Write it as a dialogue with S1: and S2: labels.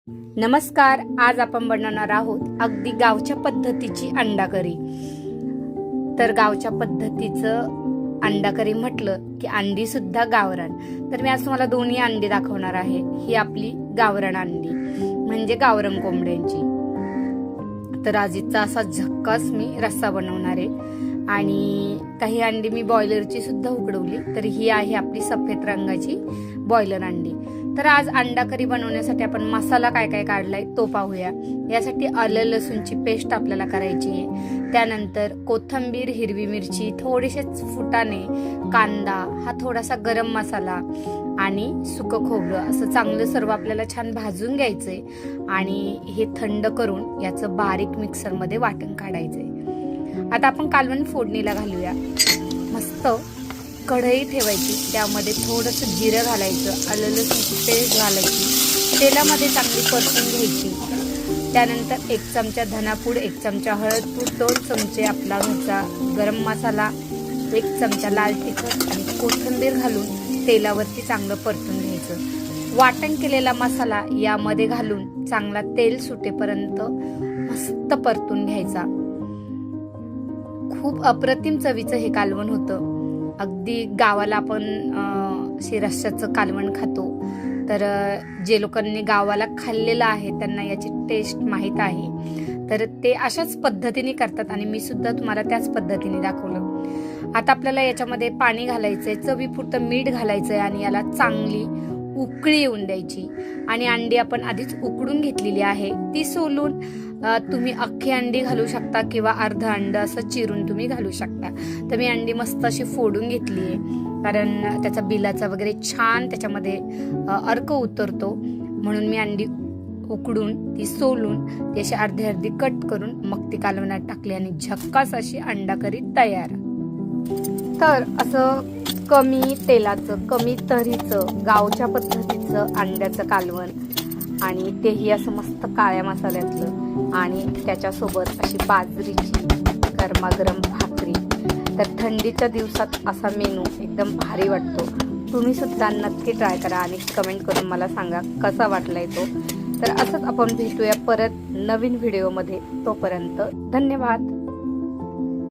S1: नमस्कार. आज आपण बनवणार आहोत अगदी गावच्या पद्धतीची अंडा करी. तर गावच्या पद्धतीचं अंडा करी म्हटलं की अंडी सुद्धा गावरान. तर मी आज तुम्हाला दोन्ही अंडी दाखवणार आहे. ही आपली गावरान अंडी म्हणजे गावरान कोंबड्यांची. तर आजीचा असा झक्कास मी रस्सा बनवणार आहे आणि काही अंडी मी बॉयलरची सुद्धा उकडवली. तर ही आहे आपली सफेद रंगाची बॉयलर अंडी. तर आज अंडा करी बनवण्यासाठी आपण मसाला काय काय काढलाय तो पाहूया. यासाठी आलं लसूणची पेस्ट आपल्याला करायची आहे. त्यानंतर कोथिंबीर, हिरवी मिरची, थोडेसे फुटाणे, कांदा, हा थोडासा गरम मसाला आणि सुकं खोबरं असं चांगलं सर्व आपल्याला छान भाजून घ्यायचंय आणि हे थंड करून याचं बारीक मिक्सरमध्ये वाटण काढायचंय. आता आपण कालवण फोडणीला घालूया. मस्त कढई ठेवायची, त्यामध्ये थोडंसं जिरं घालायचं, आलं लसूणची पेस्ट घालायची, तेलामध्ये चांगली परतून घ्यायची. त्यानंतर 1 चमचा धनापूड, 1 चमचा हळदपूड, 2 चमचे आपला घरचा गरम मसाला, 1 चमचा लाल तिखट आणि कोथिंबीर घालून तेलावरती चांगलं परतून घ्यायचं. वाटण केलेला मसाला यामध्ये घालून चांगला तेल सुटेपर्यंत मस्त परतून घ्यायचा. खूप अप्रतिम चवीचं हे कालवण होतं. अगदी गावाला आपण रस्स्याचं कालवण खातो. तर जे लोकांनी गावाला खाल्लेलं आहे त्यांना याची टेस्ट माहीत आहे. तर ते अशाच पद्धतीने करतात आणि मी सुद्धा तुम्हाला त्याच पद्धतीने दाखवलं. आता आपल्याला याच्यामध्ये पाणी घालायचंय, चवीपुरतं मीठ घालायचंय आणि याला चांगली उकळी येऊन द्यायची. आणि अंडी आपण आधीच उकडून घेतलेली आहे ती सोलून तुम्ही अख्खी अंडी घालू शकता किंवा अर्ध अंड असं चिरून तुम्ही घालू शकता. तर मी अंडी मस्त अशी फोडून घेतली आहे कारण त्याचा बिलाचा वगैरे छान त्याच्यामध्ये अर्क उतरतो. म्हणून मी अंडी उकडून ती सोलून ती अशी अर्धी अर्धी कट करून मग ती कालवणात टाकली आणि झक्कास अशी अंडा करी तयार. तर असं कमी तेलाचं, कमी तर्रीचं, गावच्या पद्धतीचं अंड्याचं कालवण आणि तेही असं मस्त काळ्या मसाल्यातलं आणि त्याच्यासोबत अशी बाजरीची गरमागरम भाकरी. तर थंडीच्या दिवसात असा मेनू एकदम भारी वाटतो. तुम्ही सुद्धा नक्की ट्राय करा आणि कमेंट करून मला सांगा कसा वाटलाय तो. तर असंच आपण भेटूया परत नवीन व्हिडिओमध्ये. तोपर्यंत धन्यवाद.